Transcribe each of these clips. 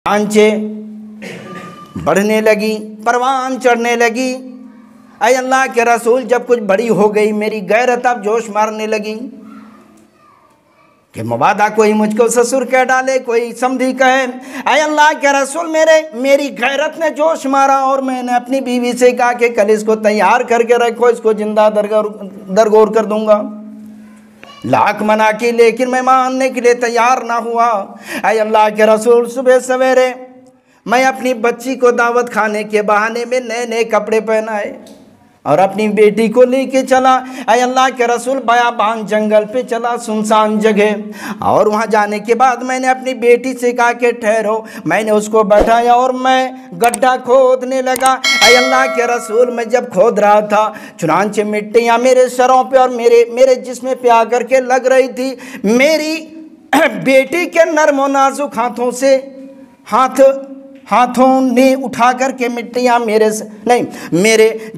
आंचे बढ़ने लगी, परवान चढ़ने लगी। ऐ अल्लाह के रसूल, जब कुछ बड़ी हो गई मेरी गैरत अब जोश मारने लगी कि मबादा कोई मुझको ससुर कह डाले, कोई समधी कहे। ऐ अल्लाह के रसूल, मेरी गैरत ने जोश मारा और मैंने अपनी बीवी से कहा कि कल इसको तैयार करके रखो, इसको जिंदा दरगोर कर दूंगा। लाख मना की, लेकिन मैं मानने के लिए तैयार ना हुआ। ऐ अल्लाह के रसूल, सुबह सवेरे मैं अपनी बच्ची को दावत खाने के बहाने में नए नए कपड़े पहनाए और अपनी बेटी को लेके चला। ऐ अल्लाह के रसूल, बयाबान जंगल पे चला, सुनसान जगह, और वहाँ जाने के बाद मैंने अपनी बेटी से कहा कि ठहरो। मैंने उसको बैठाया और मैं गड्ढा खोदने लगा। ऐ अल्लाह के रसूल, मैं जब खोद रहा था, चुनांचे मिट्टियाँ मेरे सरों पे और मेरे जिस्म पे आकर के लग रही थी। मेरी बेटी के नर्म और नाजुक हाथों से हाथों ने उठा करके मिट्टियाँ मेरे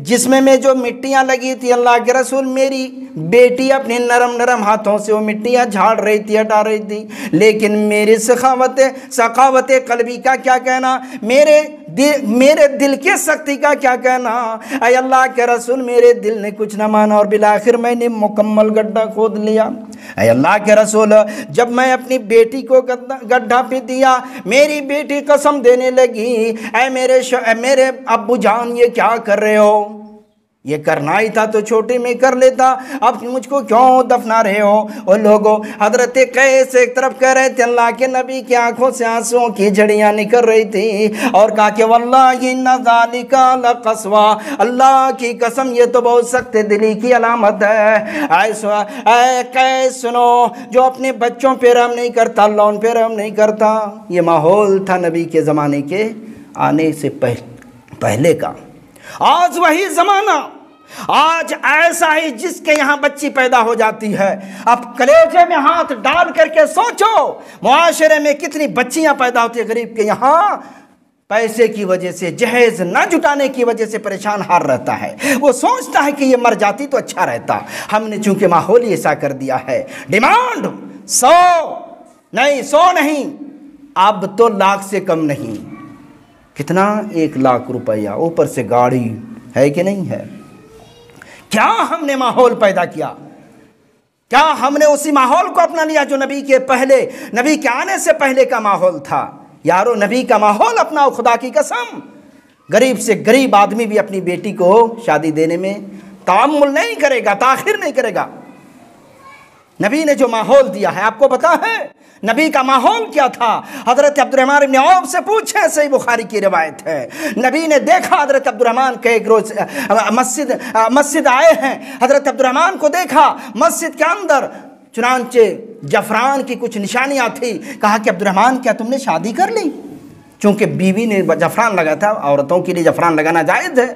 जिस्म में जो मिट्टियाँ लगी थी, अल्लाह के रसूल, मेरी बेटी अपने नरम हाथों से वो मिट्टियाँ झाड़ रही थी, हटा रही थी। लेकिन मेरी सखावत कल्बी का क्या कहना, मेरे दिल के शक्ति का क्या कहना। ऐ अल्लाह के रसूल, मेरे दिल ने कुछ न माना और बिलाखिर मैंने मुकम्मल गड्ढा खोद लिया। ऐ अल्लाह के रसूल, जब मैं अपनी बेटी को गड्ढा पे दिया, मेरी बेटी कसम देने लगी, ऐ मेरे अब्बू जान, ये क्या कर रहे हो? ये करना ही था तो छोटे में कर लेता, अब मुझको क्यों दफना रहे हो? और लोगों, हजरत कैस एक तरफ कह रहे थे, अल्लाह के नबी की आंखों से आंसुओं की झड़ियाँ निकल रही थी और कहा कि वल्लाहि इन्ना ज़ालिका लक़स्वा, अल्लाह की कसम ये तो बहुत सख्त दिली की अलामत है। ऐ कैस सुनो, जो अपने बच्चों पे रहम नहीं करता, अल्लाह उन पे रहम नहीं करता। ये माहौल था नबी के ज़माने के आने से पहले का। आज वही ज़माना, आज ऐसा ही जिसके यहाँ बच्ची पैदा हो जाती है, अब कलेजे में हाथ डाल करके सोचो मुआशरे में कितनी बच्चियां पैदा होती है गरीब के यहाँ। पैसे की वजह से, जहेज न जुटाने की वजह से परेशान हार रहता है। वो सोचता है कि ये मर जाती तो अच्छा रहता। हमने चूंकि माहौल ही ऐसा कर दिया है, डिमांड 100 नहीं, अब तो लाख से कम नहीं। कितना? 1 लाख रुपया, ऊपर से गाड़ी, है कि नहीं है? क्या हमने माहौल पैदा किया? क्या हमने उसी माहौल को अपना लिया जो नबी के आने से पहले का माहौल था? यारो, नबी का माहौल अपनाओ, खुदा की कसम। गरीब से गरीब आदमी भी अपनी बेटी को शादी देने में तामुल नहीं करेगा, ताखिर नहीं करेगा। नबी ने जो माहौल दिया है, आपको पता है नबी का माहौल क्या था? हज़रत अब्दुर्रहमान इब्न औफ से पूछे, सही बुखारी की रिवायत है। नबी ने देखा हज़रत अब्दुर्रहमान के एक रोज़ मस्जिद आए हैं, हज़रत अब्दुर्रहमान को देखा मस्जिद के अंदर, चुनांचे जफरान की कुछ निशानियाँ थी। कहा कि अब्दुर्रहमान, क्या तुमने शादी कर ली? चूँकि बीवी ने जफरान लगा था, औरतों के लिए जफरान लगाना जायज़ है।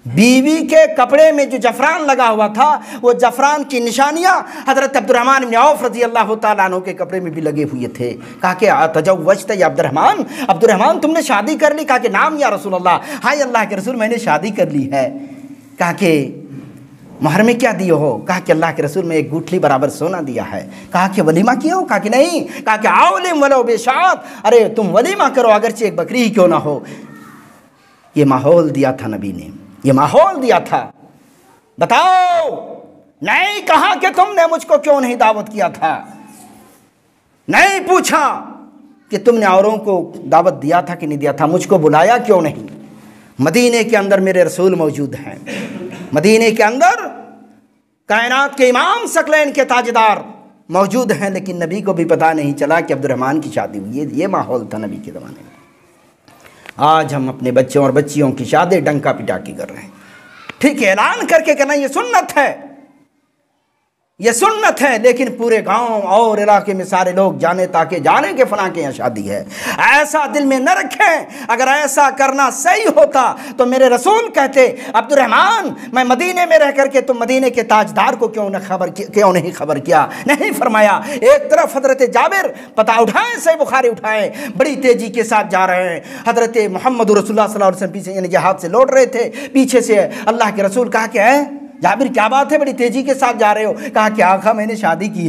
बीवी के कपड़े में जो जफरान लगा हुआ था, वो जफरान की निशानियां हज़रत अब्दुर्रहमान इब्न औफ रज़ी अल्लाह तआला अन्हु के कपड़े में भी लगे हुए थे। कहा कि तज़व्वजत या अब्दुर्रहमान, तुमने शादी कर ली? कहा कि नाम या रसूल अल्लाह, हाय अल्लाह के रसूल, मैंने शादी कर ली है। कहा कि महर में क्या दिए हो? कहा कि अल्लाह के रसूल, में 1 गुठली बराबर सोना दिया है। कहा कि वलीमा किया हो? कहा कि नहीं। कहा कि आओलिम वलो बेशात, अरे तुम वलीमा करो, अगरचे एक बकरी ही क्यों ना हो। ये माहौल दिया था नबी ने, ये माहौल दिया था। बताओ, नहीं कहा कि तुमने मुझको क्यों नहीं दावत किया था, नहीं पूछा कि तुमने औरों को दावत दिया था कि नहीं दिया था, मुझको बुलाया क्यों नहीं। मदीने के अंदर मेरे रसूल मौजूद हैं, मदीने के अंदर कायनात के इमाम सकलैन के ताजदार मौजूद हैं, लेकिन नबी को भी पता नहीं चला कि अब्दुर्रहमान की शादी हुई। ये माहौल था नबी के ज़माने में। आज हम अपने बच्चों और बच्चियों की शादी डंका पिटाकी कर रहे हैं। ठीक है, ऐलान करके कहना ये सुन्नत है, ये सुन्नत है, लेकिन पूरे गांव और इलाके में सारे लोग जाने ताकि जाने के फलां के यहाँ शादी है। ऐसा दिल में न रखें। अगर ऐसा करना सही होता तो मेरे रसूल कहते, अब्दुर्रहमान, मैं मदीने में रह करके तुम मदीने के ताजदार को क्यों नहीं खबर किया? नहीं फरमाया। एक तरफ हजरत जाबिर पता उठाएं, सही बुखारी उठाएं, बड़ी तेजी के साथ जा रहे हैं। हजरत मोहम्मद रसूलुल्लाह सल्लल्लाहु अलैहि वसल्लम पीछे यानी जहाज से लौट रहे थे, पीछे से अल्लाह के रसूल कहा कि है जाबिर, क्या बात है, बड़ी तेजी के साथ जा रहे हो? कहा कि आका, मैंने शादी की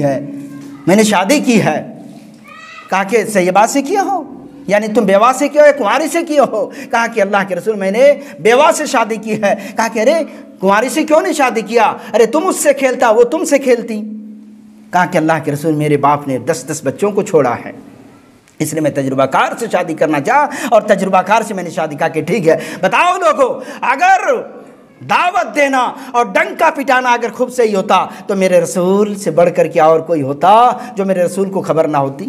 है। कहा कि सैयबा से किया हो? यानी तुम बेवा से किए हो या कुंवारी से किए हो? कहा कि अल्लाह के रसूल मैंने बेवा से शादी की है। कहा कि अरे कुंवारी से क्यों नहीं शादी किया? अरे तुम उससे खेलता, वो तुमसे खेलती। कहा कि अल्लाह के रसूल मेरे बाप ने 10-10 बच्चों को छोड़ा है, इसलिए मैं तजुर्बाकार से शादी करना चाहा और तजुर्बाकार से मैंने शादी। कहा कि ठीक है, बताओ लोगों, अगर दावत देना और डंका पिटाना अगर खूब सही होता तो मेरे रसूल से बढ़कर के और कोई होता जो मेरे रसूल को खबर ना होती?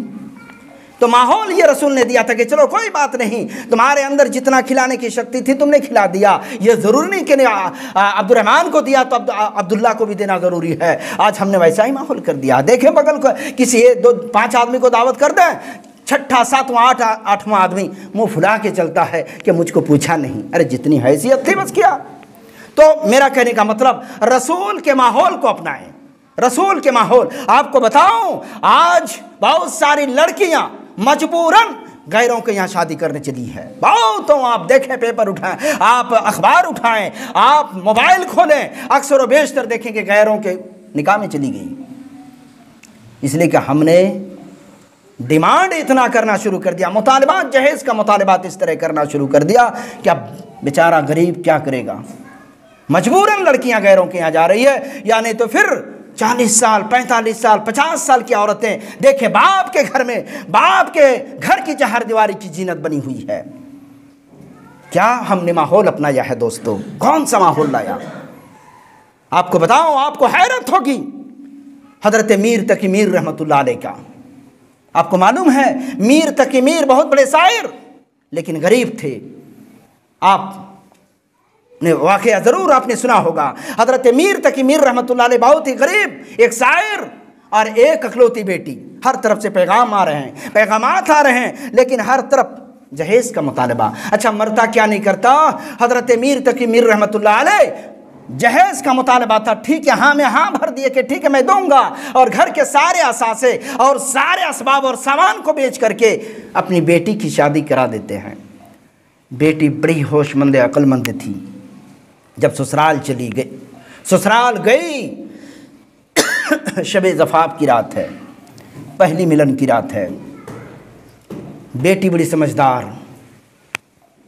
तो माहौल ये रसूल ने दिया था कि चलो कोई बात नहीं, तुम्हारे अंदर जितना खिलाने की शक्ति थी तुमने खिला दिया। ये ज़रूरी नहीं कि अब्दुर्रहमान को दिया तो अब्दुल्ला को भी देना ज़रूरी है। आज हमने वैसा ही माहौल कर दिया। देखें बगल को किसी 2-5 आदमी को दावत कर दें, 6ठा 7वां 8वां आदमी मुँह फुला के चलता है कि मुझको पूछा नहीं। अरे जितनी हैसियत थी बस किया। तो मेरा कहने का मतलब रसूल के माहौल को अपनाएं, रसूल के माहौल। आपको बताऊं, आज बहुत सारी लड़कियां मजबूरन गैरों के यहाँ शादी करने चली है। बहुतों, आप देखें, पेपर उठाएं, आप अखबार उठाएं, आप मोबाइल खोलें, अक्सर व बेशतर देखें कि गैरों के निकाह में चली गई। इसलिए कि हमने डिमांड इतना करना शुरू कर दिया, मुतालिबात, जहेज का मुतालिबात इस तरह करना शुरू कर दिया कि अब बेचारा गरीब क्या करेगा। मजबूरन लड़कियां गैरों के यहाँ जा रही है, या नहीं तो फिर 40 साल 45 साल 50 साल की औरतें देखें बाप के घर में, बाप के घर की चार दीवारी की जीनत बनी हुई है। क्या हमने माहौल अपनाया है दोस्तों? कौन सा माहौल लाया? आपको बताऊं, आपको हैरत होगी, हजरत मीर तकी मीर रहमतुल्लाह अलैह का। आपको मालूम है मीर तकी मीर बहुत बड़े शायर लेकिन गरीब थे। आप ने वाकया ज़रूर आपने सुना होगा। हज़रत मीर तकी मीर रहमतुल्लाह अलैह बहुत ही गरीब, एक शायर और एक अकलौती बेटी। हर तरफ से पैगाम आ रहे हैं, पैगामात आ रहे हैं, लेकिन हर तरफ जहेज का मुतालबा। अच्छा, मरता क्या नहीं करता? हज़रत मीर तकी मीर रहमतुल्लाह अलैह जहेज का मुतालबा था, ठीक है, हाँ में हाँ भर दिए कि ठीक है मैं दूंगा, और घर के सारे असासे और सारे असबाब और सामान को बेच करके अपनी बेटी की शादी करा देते हैं। बेटी बड़ी होशमंद अक्लमंद थी। जब ससुराल चली गई, ससुराल गई, शबे ज़फ़ाफ़ की रात है, पहली मिलन की रात है। बेटी बड़ी समझदार,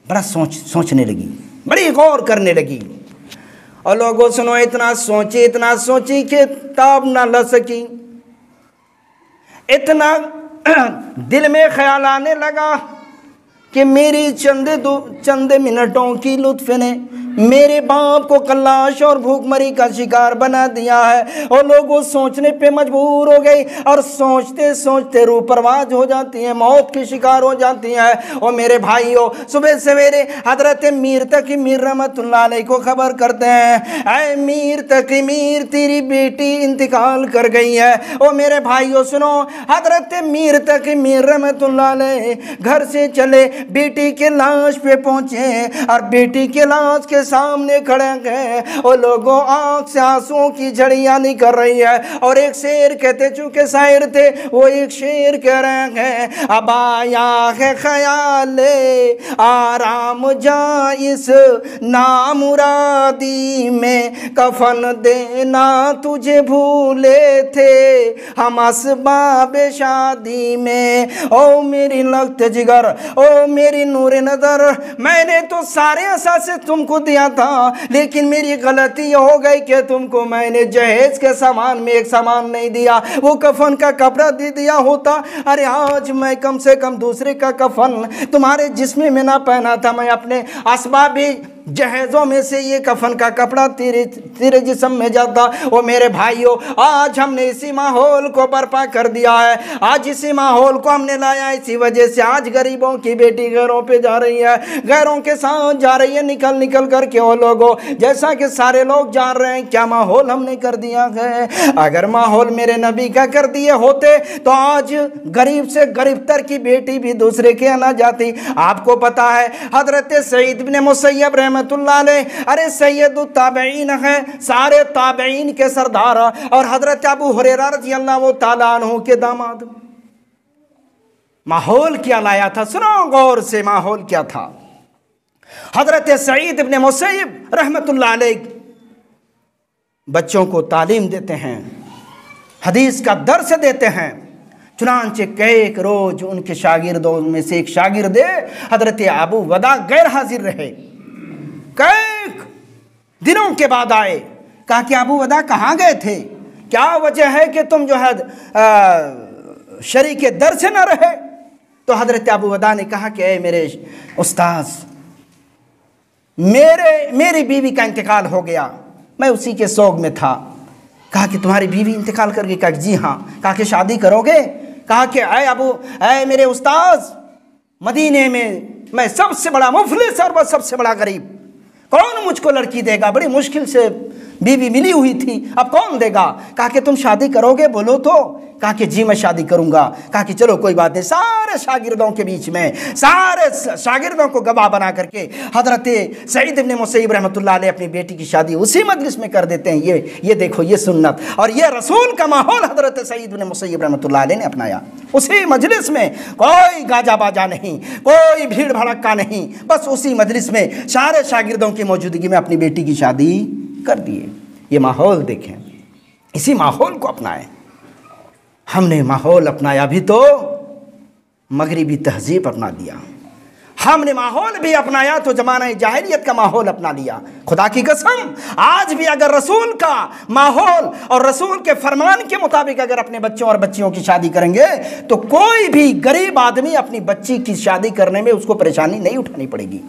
बड़ा सोचने लगी, बड़ी गौर करने लगी। और लोगों सुनो, इतना सोची कि ताब ना ल सकी। इतना दिल में ख्याल आने लगा कि मेरी चंद मिनटों की लुत्फ़ ने मेरे बाप को कल्लाश और भूखमरी का शिकार बना दिया है। और लोगों सोचने पे मजबूर हो गई, और सोचते सोचते रूह परवाज हो जाती है, मौत की शिकार हो जाती है। और मेरे भाइयों, सुबह सवेरे हजरत मीर तकी मीर रहमतुल्लाह अलैह को खबर करते हैं, ऐ मीर तकी मीर, तेरी बेटी इंतकाल कर गई है। और मेरे भाइयों सुनो, हजरत मीर तकी मीर रहमतुल्लाह अलैह घर से चले, बेटी के लाश पे पहुंचे और बेटी के लाश के सामने खड़े हैं। और लोगों आंख से आंसुओं की झड़ियां निकल रही है। और एक शेर कहते, चूंकि शायर थे, वो एक शेर कह रहे हैं, अब आया है ख्याल आराम जा इस नामुरादी में, कफन देना तुझे भूले थे हम असबाब शादी में। ओ मेरी लख्त जिगर, ओ मेरी नूर नजर, मैंने तो सारे असासे तुमको दिया था, लेकिन मेरी गलती हो गई कि तुमको मैंने जहेज के सामान में एक सामान नहीं दिया, वो कफन का कपड़ा दे दिया होता। अरे आज मैं कम से कम दूसरे का कफन तुम्हारे जिस्म में ना पहना था, मैं अपने असबाबी जहेज़ों में से ये कफन का कपड़ा तेरे जिस्म में जाता। और मेरे भाइयों, आज हमने इसी माहौल को बर्पा कर दिया है, आज इसी माहौल को हमने लाया। इसी वजह से आज गरीबों की बेटी गैरों पे जा रही है, गैरों के साथ जा रही है, निकल निकल करके। वो लोगों, जैसा कि सारे लोग जान रहे हैं, क्या माहौल हमने कर दिया है। अगर माहौल मेरे नबी का कर दिए होते तो आज गरीब से गरीब तर की बेटी भी दूसरे के ना जाती। आपको पता है हजरत सईद इब्न मुसय्यब रहमतुल्लाह अलैह, अरे सैयदुत ताबईन है, सारे ताबईन के सरदार, और हजरत अबू हुरैरा रज़ियल्लाहु ताला अन्हु के दामाद। माहौल क्या लाया था, सुनो गौर से, माहौल क्या था। हजरत सईद इब्न मुसय्यब रहमतुल्लाह अलैह बच्चों को तालीम देते हैं, हदीस का दर्स देते हैं, चुनांचे एक रोज उनके शागिर्दों में से एक शागिर्द हजरत अबू वदा गैर हाजिर रहे। कई दिनों के बाद आए, कहा कि अबू वदा कहाँ गए थे, क्या वजह है कि तुम जो है शरीके दर से न रहे। तो हजरत अबू वदा ने कहा कि मेरे उस्ताद, मेरी बीवी का इंतकाल हो गया, मैं उसी के शौक में था। कहा कि तुम्हारी बीवी इंतकाल कर गई। कहा जी हाँ। कहा कि शादी करोगे। कहा कि ऐ मेरे उस्ताद, मदीने में मैं सबसे बड़ा मुफलिस और सबसे बड़ा गरीब, कौन मुझको लड़की देगा, बड़ी मुश्किल से बीवी मिली हुई थी, अब कौन देगा। कहा कि तुम शादी करोगे, बोलो तो। कहा कि जी मैं शादी करूंगा। कहा कि चलो कोई बात नहीं। सारे शागिर्दों के बीच में, सारे शागिर्दों को गवाह बना करके हजरत सईद इब्न मुसय्यब रहमतुल्लाह अलैह अपनी बेटी की शादी उसी मजलिस में कर देते हैं। ये देखो, ये सुन्नत और ये रसूल का माहौल हजरत सईद इब्न मुसय्यब रहमतुल्लाह अलैह ने अपनाया। उसी मजलिस में कोई गाजा बाजा नहीं, कोई भीड़ भड़क्का नहीं, बस उसी मजलिस में सारे शागिर्दों की मौजूदगी में अपनी बेटी की शादी कर दिए। ये माहौल देखें, इसी माहौल को अपनाएं। हमने माहौल अपनाया भी तो मगरिबी तहजीब अपना दिया। हमने माहौल भी अपनाया तो जमाना जाहिलियत का माहौल अपना लिया। खुदा की कसम, आज भी अगर रसूल का माहौल और रसूल के फरमान के मुताबिक अगर अपने बच्चों और बच्चियों की शादी करेंगे तो कोई भी गरीब आदमी अपनी बच्ची की शादी करने में उसको परेशानी नहीं उठानी पड़ेगी।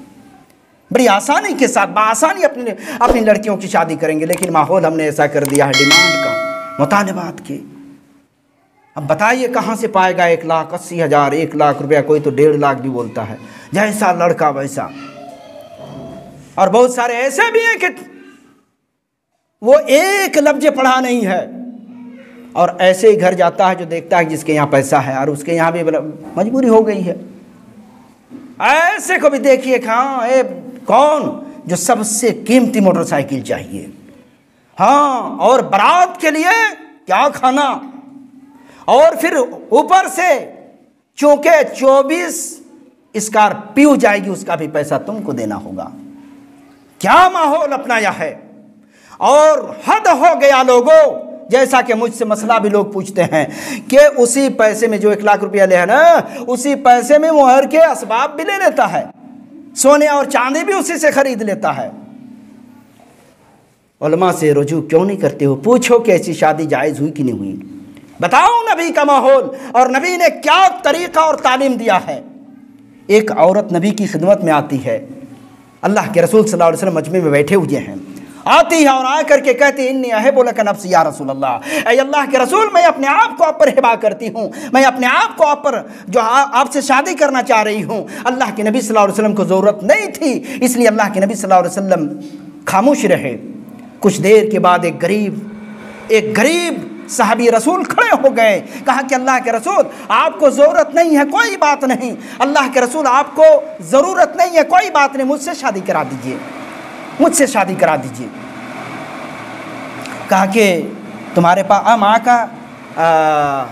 बड़ी आसानी के साथ बासानी अपनी लड़कियों की शादी करेंगे। लेकिन माहौल हमने ऐसा कर दिया है डिमांड का, मुतालबात के। अब बताइए कहाँ से पाएगा 1,80,000, 1 लाख रुपया, कोई तो 1.5 लाख भी बोलता है। जैसा लड़का वैसा। और बहुत सारे ऐसे भी हैं कि वो एक लफ्ज पढ़ा नहीं है और ऐसे ही घर जाता है जो देखता है जिसके यहाँ पैसा है और उसके यहाँ भी मजबूरी हो गई है। ऐसे को भी देखिए, हाँ कौन जो सबसे कीमती मोटरसाइकिल चाहिए, हाँ, और बारात के लिए क्या खाना, और फिर ऊपर से चूंकि 24 स्कॉर्पियो जाएगी उसका भी पैसा तुमको देना होगा। क्या माहौल अपनाया है। और हद हो गया लोगों, जैसा कि मुझसे मसला भी लोग पूछते हैं कि उसी पैसे में जो 1 लाख रुपया ले है ना, उसी पैसे में मोहर के असबाब भी ले लेता है, सोने और चांदी भी उसी से खरीद लेता है। उलमा से रुजू क्यों नहीं करते हो, पूछो कि ऐसी शादी जायज़ हुई कि नहीं हुई। बताओ नबी का माहौल और नबी ने क्या तरीका और तालीम दिया है। एक औरत नबी की खिदमत में आती है, अल्लाह के रसूल सल्लल्लाहु अलैहि वसल्लम मजमे में बैठे हुए हैं, आती है और आ करके कहती है इन्नी अहिब्बु लका नफ्सी या रसूल अल्लाह, ऐ अल्लाह के रसूल मैं अपने आप को आप पर हिबा करती हूँ, मैं अपने आप को आप पर जो आपसे शादी करना चाह रही हूँ। अल्लाह के नबी सल्लल्लाहु अलैहि वसल्लम को ज़रूरत नहीं थी, इसलिए अल्लाह के नबी सल्लल्लाहु अलैहि वसल्लम खामोश रहे। कुछ देर के बाद एक गरीब साहबी रसूल खड़े हो गए, कहा कि अल्लाह के रसूल आपको ज़रूरत नहीं है, कोई बात नहीं, अल्लाह के रसूल आपको ज़रूरत नहीं है, कोई बात नहीं, मुझसे शादी करा दीजिए, मुझसे शादी करा दीजिए। कहा कि तुम्हारे पास माँ का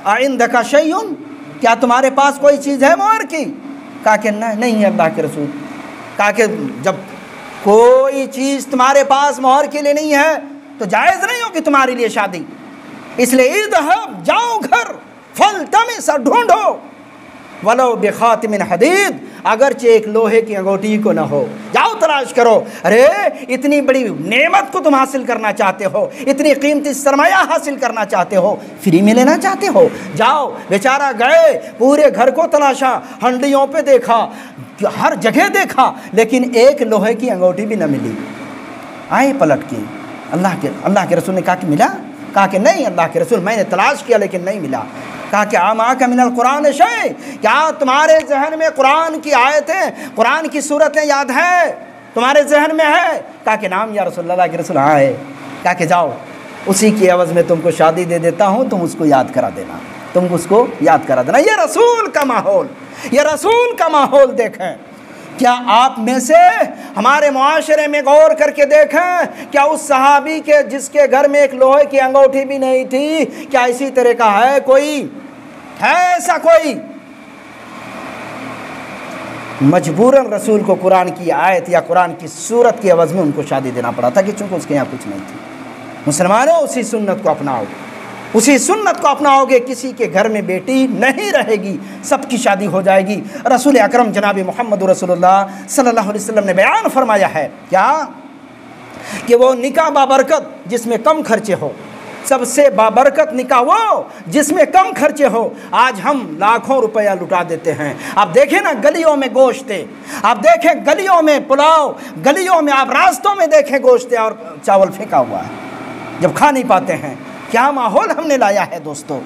आइंदा का शैउन, क्या तुम्हारे पास कोई चीज़ है मोहर की। कहा कि नहीं है अल्लाह के रसूल। कहा कि जब कोई चीज़ तुम्हारे पास मोहर के लिए नहीं है तो जायज़ नहीं होगी तुम्हारे लिए शादी, इसलिए इज़हब, जाओ घर, फलतमिस, ढूंढो, वलो बिखातिमिन हदीद, अगरचे एक लोहे की अंगूठी को ना हो, जाओ तलाश करो। अरे इतनी बड़ी नेमत को तुम हासिल करना चाहते हो, इतनी कीमती सरमाया हासिल करना चाहते हो, फ्री में लेना चाहते हो, जाओ। बेचारा गए, पूरे घर को तलाशा, हंडियों पे देखा, हर जगह देखा, लेकिन एक लोहे की अंगूठी भी न मिली। आए पलट के अल्लाह के रसूल ने कहा कि मिला। कहा कि नहीं अल्लाह के रसूल, मैंने तलाश किया लेकिन नहीं मिला। कहा कि आमा का मिनल कुरान शै, क्या तुम्हारे जहन में कुरान की आयतें, कुरान की सूरतें याद है, तुम्हारे जहन में है। कहा कि नाम या रसूल, अल्लाह के रसूल हाँ है। कहा कि जाओ, उसी की एवज़ में तुमको शादी दे देता हूँ, तुम उसको याद करा देना, तुम उसको याद करा देना। ये रसूल का माहौल, ये रसूल का माहौल देखें। क्या आप में से हमारे मुआशरे में गौर करके देखें, क्या उस सहाबी के जिसके घर में एक लोहे की अंगूठी भी नहीं थी, क्या इसी तरह का है कोई, है ऐसा कोई। मजबूरन रसूल को कुरान की आयत या कुरान की सूरत की एवज़ में उनको शादी देना पड़ा था कि चूँकि उसके यहाँ कुछ नहीं थी। मुसलमानों, उसी सुन्नत को अपनाओ, उसी सुन्नत को अपनाओगे, किसी के घर में बेटी नहीं रहेगी, सबकी शादी हो जाएगी। रसूल अकरम जनाब मोहम्मद रसूलुल्लाह सल्लल्लाहु अलैहि वसल्लम ने बयान फरमाया है क्या कि वो निकाह बाबरकत जिसमें कम खर्चे हो, सबसे बाबरकत निकाह वो जिसमें कम खर्चे हो। आज हम लाखों रुपया लुटा देते हैं। आप देखें ना, गलियों में गोश्त, आप देखें गलियों में पुलाव, गलियों में आप रास्तों में देखें गोश्त और चावल फेंका हुआ है, जब खा नहीं पाते हैं। क्या माहौल हमने लाया है दोस्तों,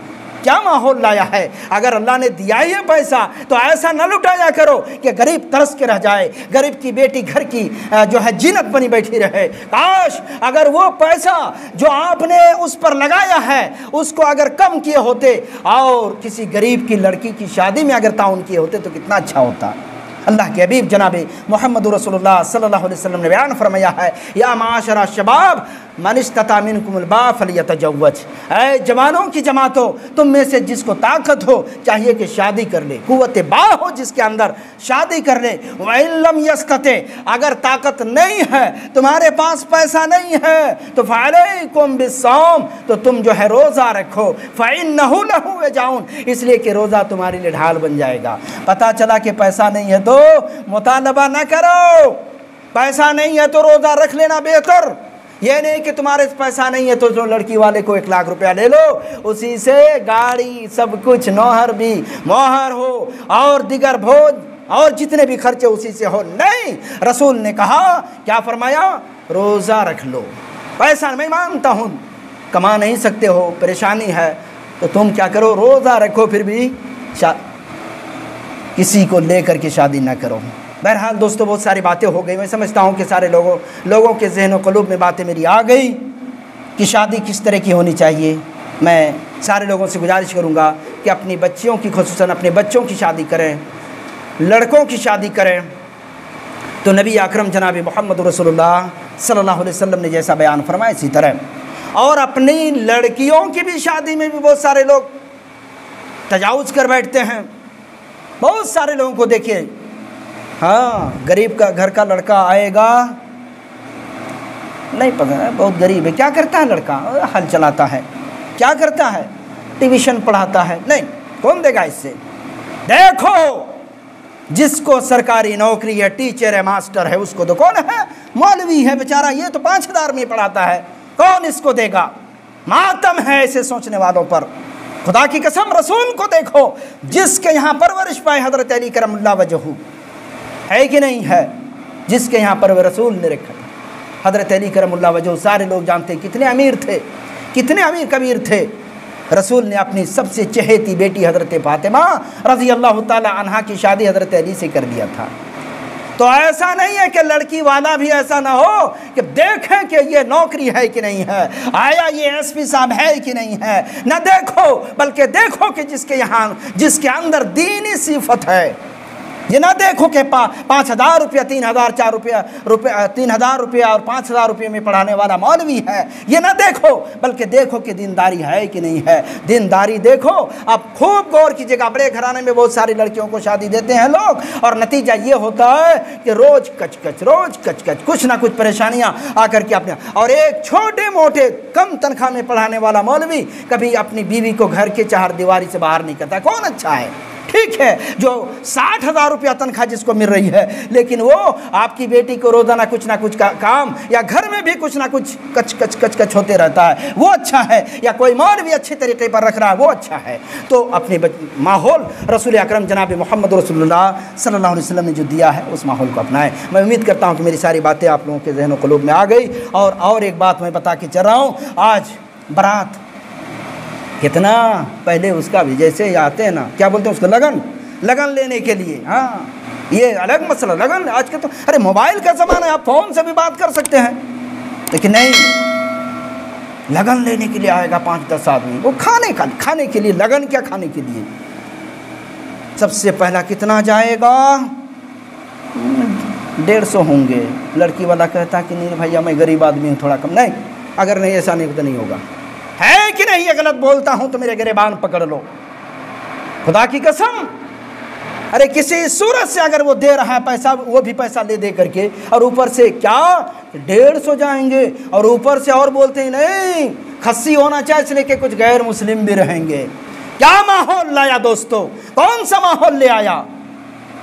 क्या माहौल लाया है। अगर अल्लाह ने दिया ही है पैसा तो ऐसा न लुटाया करो कि गरीब तरस के रह जाए, गरीब की बेटी घर की जो है जीनत बनी बैठी रहे। काश अगर वो पैसा जो आपने उस पर लगाया है उसको अगर कम किए होते और किसी गरीब की लड़की की शादी में अगर ताउन किए होते तो कितना अच्छा होता। अल्लाह के हबीब जनाब मोहम्मद रसूलुल्लाह सल्लल्लाहु अलैहि वसल्लम ने बयान फरमाया है, या माशरा शबाब मन इस्तता मिनकुमुल बाअ फलियतजव्वज। ऐ जवानों की जमातो, तुम में से जिसको ताकत हो चाहिए कि शादी कर ले, कुव्वत बा हो जिसके अंदर, शादी कर ले। व इन लम यस्तते, अगर ताकत नहीं है, तुम्हारे पास पैसा नहीं है, तो फअलैकुम बिस्सौम, तो तुम जो है रोज़ा रखो। फ़इन्नहु लहु वजाउन, इसलिए कि रोज़ा तुम्हारे लिए ढाल बन जाएगा। पता चला कि पैसा नहीं है तो मुतालबा न करो, पैसा नहीं है तो रोज़ा रख लेना बेहतर। ये नहीं कि तुम्हारे पैसा नहीं है तो जो लड़की वाले को 1 लाख रुपया ले लो, उसी से गाड़ी सब कुछ, नौहर भी मोहर हो और दिगर भोज और जितने भी खर्चे उसी से हो। नहीं, रसूल ने कहा, क्या फरमाया, रोज़ा रख लो। पैसा मैं मानता हूँ कमा नहीं सकते हो, परेशानी है, तो तुम क्या करो, रोज़ा रखो, फिर भी किसी को लेकर के शादी ना करो। बहरहाल दोस्तों, बहुत सारी बातें हो गई। मैं समझता हूँ कि सारे लोगों के ज़हन व क़ुलूब में बातें मेरी आ गई कि शादी किस तरह की होनी चाहिए। मैं सारे लोगों से गुजारिश करूँगा कि अपनी बच्चियों की, ख़ुसूसन अपने बच्चों की शादी करें, लड़कों की शादी करें तो नबी अकरम जनाब मोहम्मद रसूलुल्लाह सल्लल्लाहु अलैहि वसल्लम ने जैसा बयान फरमाया इसी तरह। और अपनी लड़कियों की भी शादी में भी बहुत सारे लोग तजावुज़ कर बैठते हैं। बहुत सारे लोगों को देखिए, हाँ, गरीब का घर का लड़का आएगा, नहीं पता है, बहुत गरीब है, क्या करता है लड़का, हल चलाता है, क्या करता है, ट्यूशन पढ़ाता है, नहीं, कौन देगा इससे। देखो जिसको सरकारी नौकरी है, टीचर है, मास्टर है, उसको तो कौन है, मौलवी है बेचारा, ये तो 5000 में पढ़ाता है, कौन इसको देगा। मातम है ऐसे सोचने वालों पर। खुदा की कसम, रसूल को देखो, जिसके यहाँ परवरिश पाए हज़रत अली करमुल्लाह वजहू, है कि नहीं है, जिसके यहाँ पर रसूल ने रखा था हज़रत अली करमुल्लाह वजहू। सारे लोग जानते कितने अमीर थे, कितने अमीर कबीर थे। रसूल ने अपनी सबसे चहेती बेटी हज़रत फातिमा रज़ी अल्लाह ताला अन्हा की शादी हज़रत अली से कर दिया था। तो ऐसा नहीं है कि लड़की वाला भी ऐसा ना हो कि देखें कि ये नौकरी है कि नहीं है, आया ये एसपी साहब है कि नहीं है, ना देखो, बल्कि देखो कि जिसके अंदर दीनी सिफत है। ये ना देखो कि 5000 रुपया, 3000, 3000 रुपया और 5000 रुपये में पढ़ाने वाला मौलवी है, ये ना देखो, बल्कि देखो कि दीनदारी है कि नहीं है। दीनदारी देखो। अब खूब गौर कीजिएगा, बड़े घराने में बहुत सारी लड़कियों को शादी देते हैं लोग, और नतीजा ये होता है कि रोज़ कच कुछ ना कुछ परेशानियाँ आकर के अपने, और एक छोटे मोटे कम तनख्वाह में पढ़ाने वाला मौलवी कभी अपनी बीवी को घर के चार दीवारी से बाहर नहीं करता। कौन अच्छा है? ठीक है, जो 60,000 रुपया तनख्वाह जिसको मिल रही है, लेकिन वो आपकी बेटी को रोज़ाना कुछ ना कुछ काम या घर में भी कुछ ना कुछ कच होते रहता है, वो अच्छा है। या कोई मौलवी अच्छे तरीके पर रख रहा है, वो अच्छा है। तो अपने माहौल रसूल अकरम जनाब मोहम्मद रसूलुल्लाह सल्लल्लाहु अलैहि वसल्लम ने जो दिया है उस माहौल को अपनाएं। मैं उम्मीद करता हूँ कि मेरी सारी बातें आप लोगों के ज़हन व क़ुलूब में आ गई। और एक बात मैं बता के चल रहा हूँ, आज बारात कितना पहले उसका भी जैसे आते हैं ना, क्या बोलते हैं उसको, लगन लेने के लिए। हाँ, ये अलग मसला, लगन। आज के तो अरे मोबाइल का ज़माना है, आप फ़ोन से भी बात कर सकते हैं, लेकिन नहीं, लगन लेने के लिए आएगा 5-10 आदमी, वो खाने के लिए। लगन क्या, खाने के लिए। सबसे पहला कितना जाएगा, 150 होंगे। लड़की वाला कहता कि नहीं भैया मैं गरीब आदमी हूँ, थोड़ा कम। नहीं, अगर नहीं ऐसा नहीं तो नहीं होगा, है कि नहीं। ये गलत बोलता हूं तो मेरे गिरेबान पकड़ लो, खुदा की कसम। अरे किसी सूरत से अगर वो दे रहा है पैसा, वो भी पैसा ले दे करके, और ऊपर से क्या 150 जाएंगे, और ऊपर से और बोलते हैं नहीं खस्सी होना चाहिए इसलिए कि कुछ गैर मुस्लिम भी रहेंगे। क्या माहौल लाया दोस्तों, कौन सा माहौल ले आया।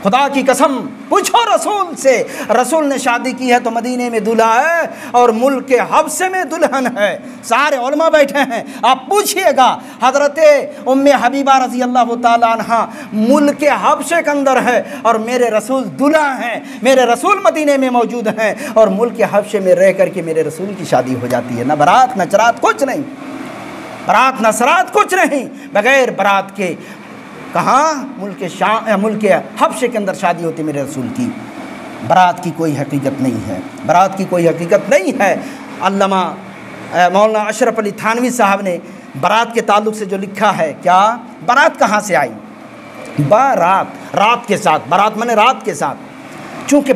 खुदा की कसम पूछो रसूल से, रसूल ने शादी की है तो मदीने में दूल्हा है और मुल्क के हब्से में दुल्हन है। सारे उलमा बैठे हैं, आप पूछिएगा हज़रत उम्मे हबीबा रज़ी अल्लाह ताला अन्हा मुल्क के हब्से के अंदर है और मेरे रसूल दूल्हा हैं, मेरे रसूल मदीने में मौजूद हैं और मुल्क के हब्से में रह करके मेरे रसूल की शादी हो जाती है। न बारात न चरात कुछ नहीं, बारात न सरात कुछ नहीं, बग़ैर बारात के कहाँ मुल्क के हब्शे के अंदर शादी होती मेरे रसूल की। बारात की कोई हकीकत नहीं है, बारात की कोई हकीकत नहीं है। अल्लामा मौलाना अशरफ अली थानवी साहब ने बारात के ताल्लुक़ से जो लिखा है, क्या बारात कहाँ से आई, बारात रात के साथ, बारात माने रात के साथ, चूँकि